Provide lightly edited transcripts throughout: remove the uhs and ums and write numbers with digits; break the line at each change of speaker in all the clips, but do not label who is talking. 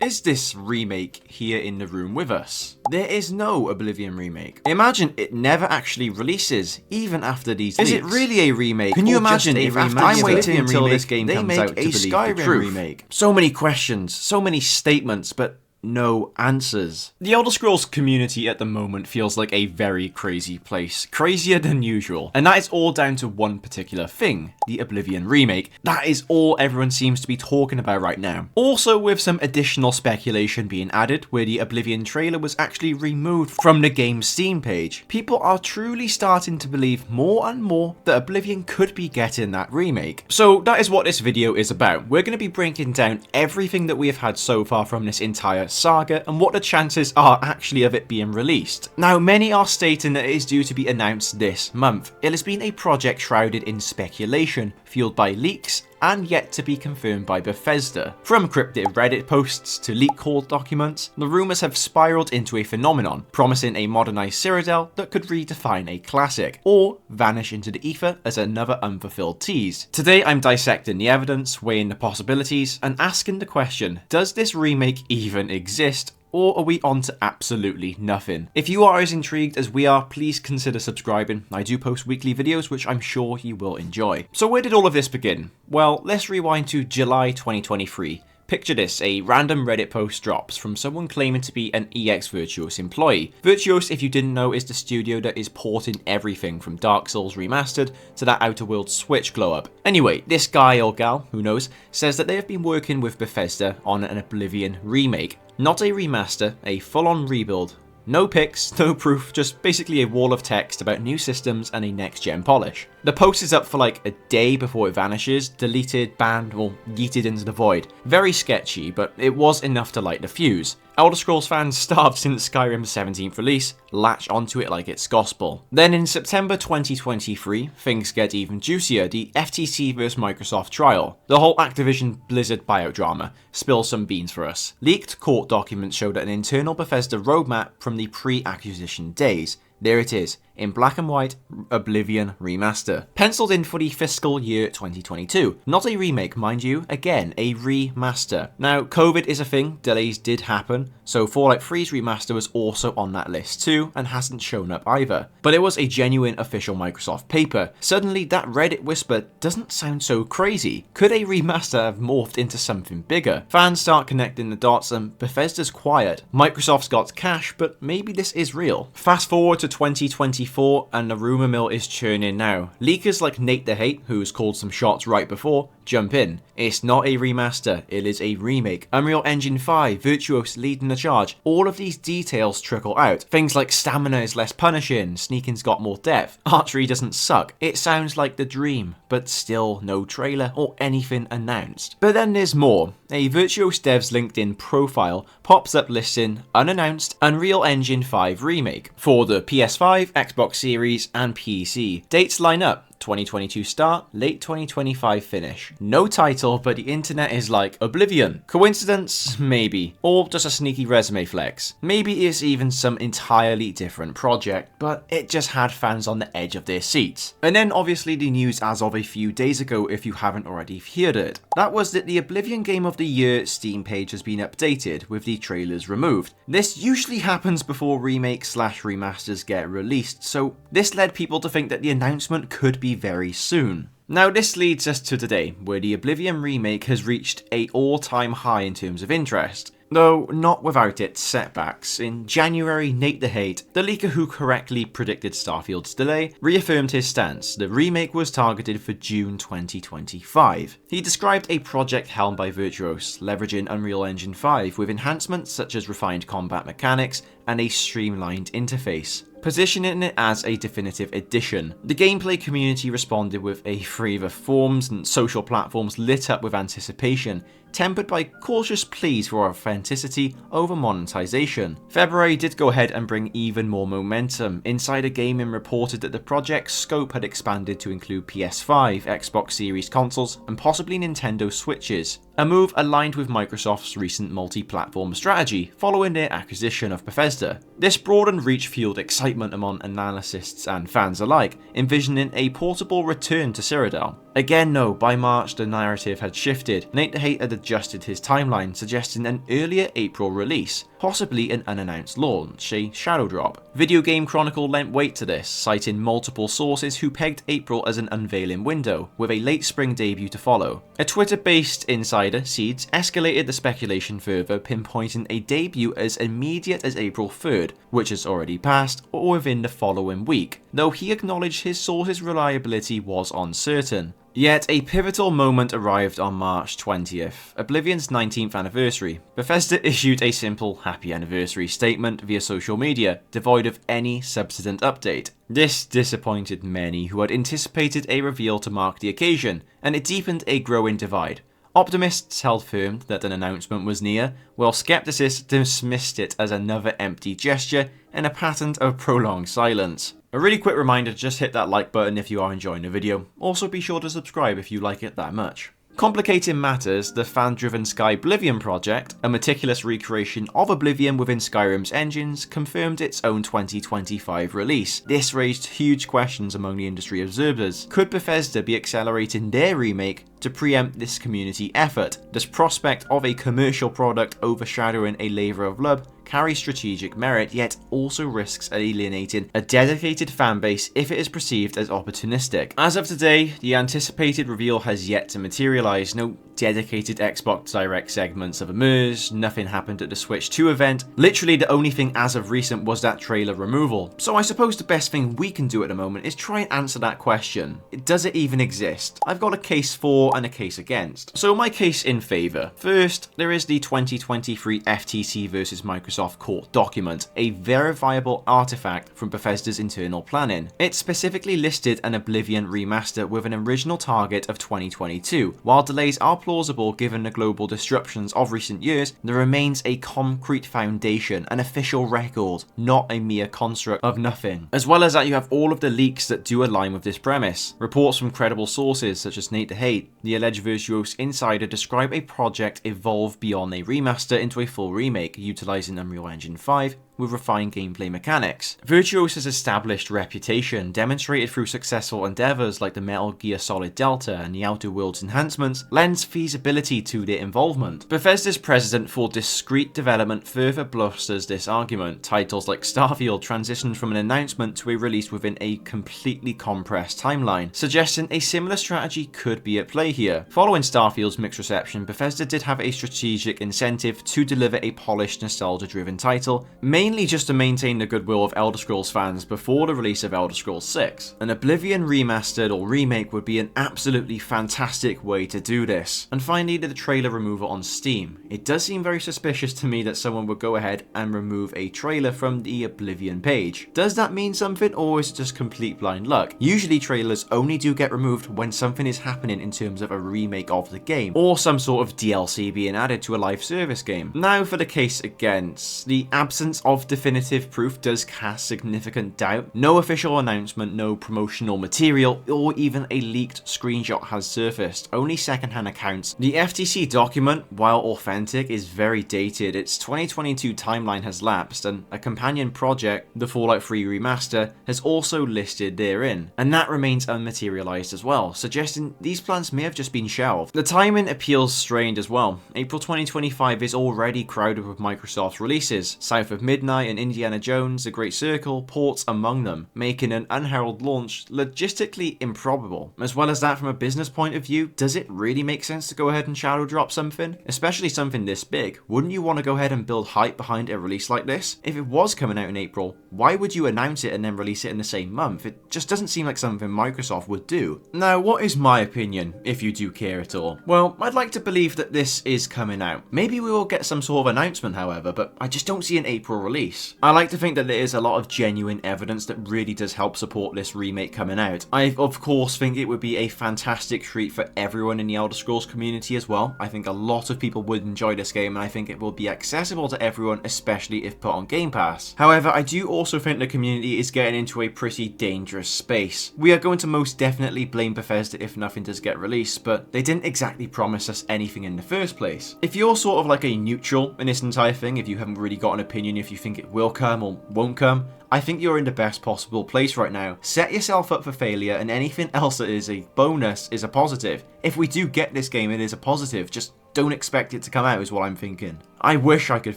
Is this remake here in the room with us? There is no Oblivion remake. Imagine it never actually releases, even after these leaks. Is it really a remake? Can you imagine if after I'm waiting until this game comes out to believe the truth? Remake? So many questions, so many statements, but no answers. The Elder Scrolls community at the moment feels like a very crazy place, crazier than usual, and that is all down to one particular thing, the Oblivion remake. That is all everyone seems to be talking about right now. Also with some additional speculation being added where the Oblivion trailer was actually removed from the game's Steam page. People are truly starting to believe more and more that Oblivion could be getting that remake. So that is what this video is about. We're going to be breaking down everything that we have had so far from this entire saga and what the chances are actually of it being released. Now, many are stating that it is due to be announced this month. It has been a project shrouded in speculation, fueled by leaks and yet to be confirmed by Bethesda. From cryptic Reddit posts to leaked court documents, the rumours have spiralled into a phenomenon, promising a modernised Cyrodiil that could redefine a classic, or vanish into the ether as another unfulfilled tease. Today I'm dissecting the evidence, weighing the possibilities, and asking the question, does this remake even exist? Or are we on to absolutely nothing? If you are as intrigued as we are, please consider subscribing. I do post weekly videos, which I'm sure you will enjoy. So where did all of this begin? Well, let's rewind to July 2023. Picture this, a random Reddit post drops from someone claiming to be an EX Virtuos employee. Virtuos, if you didn't know, is the studio that is porting everything from Dark Souls Remastered to that Outer Worlds Switch glow-up. Anyway, this guy or gal, who knows, says that they have been working with Bethesda on an Oblivion remake. Not a remaster, a full-on rebuild. No pics, no proof, just basically a wall of text about new systems and a next-gen polish. The post is up for like a day before it vanishes, deleted, banned, or yeeted into the void. Very sketchy, but it was enough to light the fuse. Elder Scrolls fans starved since Skyrim's 17th release latch onto it like it's gospel. Then in September 2023, things get even juicier, the FTC vs Microsoft trial. The whole Activision Blizzard buyout drama spills some beans for us. Leaked court documents showed an internal Bethesda roadmap from the pre-acquisition days. There it is, in black and white, Oblivion Remaster. Penciled in for the fiscal year 2022. Not a remake, mind you, again, a remaster. Now, COVID is a thing, delays did happen, so Fallout 3's remaster was also on that list too, and hasn't shown up either. But it was a genuine official Microsoft paper. Suddenly, that Reddit whisper doesn't sound so crazy. Could a remaster have morphed into something bigger? Fans start connecting the dots and Bethesda's quiet. Microsoft's got cash, but maybe this is real. Fast forward to 2024 and the rumour mill is churning now. Leakers like Nate the Hate, who's called some shots right before, jump in. It's not a remaster, it is a remake. Unreal Engine 5, Virtuos leading the charge. All of these details trickle out. Things like stamina is less punishing, sneaking's got more depth, archery doesn't suck. It sounds like the dream, but still no trailer or anything announced. But then there's more. A Virtuos dev's LinkedIn profile pops up listing unannounced Unreal Engine 5 remake for the PS5, Xbox Series and PC. Dates line up. 2022 start, late 2025 finish. No title, but the internet is like, Oblivion. Coincidence? Maybe. Or just a sneaky resume flex. Maybe it's even some entirely different project, but it just had fans on the edge of their seats. And then obviously the news as of a few days ago, if you haven't already heard it. That was that the Oblivion Game of the Year Steam page has been updated, with the trailers removed. This usually happens before remakes/remasters get released, so this led people to think that the announcement could be very soon. Now this leads us to today, where the Oblivion remake has reached an all-time high in terms of interest. Though not without its setbacks. In January, Nate the Hate, the leaker who correctly predicted Starfield's delay, reaffirmed his stance. The remake was targeted for June 2025. He described a project helmed by Virtuos, leveraging Unreal Engine 5 with enhancements such as refined combat mechanics and a streamlined interface, positioning it as a definitive edition. The gameplay community responded with a flurry of forums and social platforms lit up with anticipation, tempered by cautious pleas for authenticity over monetization. February did go ahead and bring even more momentum. Insider Gaming reported that the project's scope had expanded to include PS5, Xbox Series consoles, and possibly Nintendo Switches, a move aligned with Microsoft's recent multi-platform strategy following their acquisition of Bethesda. This broadened reach fueled excitement among analysts and fans alike, envisioning a portable return to Cyrodiil. Again, no, by March the narrative had shifted. Nate the Hate had adjusted his timeline, suggesting an earlier April release, possibly an unannounced launch, a shadow drop. Video Game Chronicle lent weight to this, citing multiple sources who pegged April as an unveiling window, with a late spring debut to follow. A Twitter-based insider, Seeds, escalated the speculation further, pinpointing a debut as immediate as April 3rd, which has already passed, or within the following week, though he acknowledged his source's reliability was uncertain. Yet, a pivotal moment arrived on March 20th, Oblivion's 19th anniversary. Bethesda issued a simple happy anniversary statement via social media, devoid of any subsequent update. This disappointed many who had anticipated a reveal to mark the occasion, and it deepened a growing divide. Optimists held firm that an announcement was near, while skepticists dismissed it as another empty gesture and a pattern of prolonged silence. A really quick reminder to just hit that like button if you are enjoying the video. Also be sure to subscribe if you like it that much. Complicating matters, the fan-driven Oblivion project, a meticulous recreation of Oblivion within Skyrim's engines, confirmed its own 2025 release. This raised huge questions among the industry observers. Could Bethesda be accelerating their remake to preempt this community effort? Does prospect of a commercial product overshadowing a labour of love carry strategic merit, yet also risks alienating a dedicated fanbase if it is perceived as opportunistic? As of today, the anticipated reveal has yet to materialise. No dedicated Xbox Direct segments have emerged, nothing happened at the Switch 2 event. Literally the only thing as of recent was that trailer removal. So I suppose the best thing we can do at the moment is try and answer that question. Does it even exist? I've got a case for and a case against. So my case in favour. First, there is the 2023 FTC versus Microsoft court document, a verifiable artifact from Bethesda's internal planning. It specifically listed an Oblivion remaster with an original target of 2022. While delays are plausible given the global disruptions of recent years, there remains a concrete foundation, an official record, not a mere construct of nothing. As well as that, you have all of the leaks that do align with this premise. Reports from credible sources such as Nate the Hate, the alleged Virtuos insider, describe a project evolve beyond a remaster into a full remake, utilizing Unreal Engine 5 with refined gameplay mechanics. Virtuos's established reputation, demonstrated through successful endeavours like the Metal Gear Solid Delta and the Outer Worlds enhancements, lends feasibility to their involvement. Bethesda's precedent for discrete development further bolsters this argument. Titles like Starfield transitioned from an announcement to a release within a completely compressed timeline, suggesting a similar strategy could be at play here. Following Starfield's mixed reception, Bethesda did have a strategic incentive to deliver a polished, nostalgia-driven title, mainly just to maintain the goodwill of Elder Scrolls fans before the release of Elder Scrolls 6. An Oblivion remastered or remake would be an absolutely fantastic way to do this. And finally, the trailer removal on Steam. It does seem very suspicious to me that someone would go ahead and remove a trailer from the Oblivion page. Does that mean something, or is it just complete blind luck? Usually trailers only do get removed when something is happening in terms of a remake of the game, or some sort of DLC being added to a live service game. Now for the case against. The absence of definitive proof does cast significant doubt. No official announcement, no promotional material, or even a leaked screenshot has surfaced, only secondhand accounts. The FTC document, while authentic, is very dated. Its 2022 timeline has lapsed, and a companion project, the Fallout 3 remaster, has also listed therein, and that remains unmaterialized as well, suggesting these plans may have just been shelved. The timing appeals strained as well. April 2025 is already crowded with Microsoft's releases, South of Midnight and Indiana Jones, The Great Circle, ports among them, making an unheralded launch logistically improbable. As well as that, from a business point of view, does it really make sense to go ahead and shadow drop something? Especially something this big. Wouldn't you want to go ahead and build hype behind a release like this? If it was coming out in April, why would you announce it and then release it in the same month? It just doesn't seem like something Microsoft would do. Now, what is my opinion, if you do care at all? Well, I'd like to believe that this is coming out. Maybe we will get some sort of announcement, however, but I just don't see an April release. I like to think that there is a lot of genuine evidence that really does help support this remake coming out. I, of course, think it would be a fantastic treat for everyone in the Elder Scrolls community as well. I think a lot of people would enjoy this game, and I think it will be accessible to everyone, especially if put on Game Pass. However, I do also think the community is getting into a pretty dangerous space. We are going to most definitely blame Bethesda if nothing does get released, but they didn't exactly promise us anything in the first place. If you're sort of like a neutral in this entire thing, if you haven't really got an opinion, if you you think it will come or won't come, I think you're in the best possible place right now. Set yourself up for failure, and anything else that is a bonus is a positive. If we do get this game, it is a positive. Just don't expect it to come out is what I'm thinking. I wish I could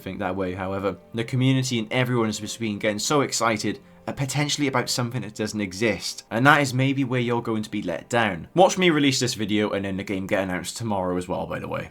think that way, however. The community and everyone has just been getting so excited potentially about something that doesn't exist, and that is maybe where you're going to be let down. Watch me release this video and then the game get announced tomorrow as well, by the way.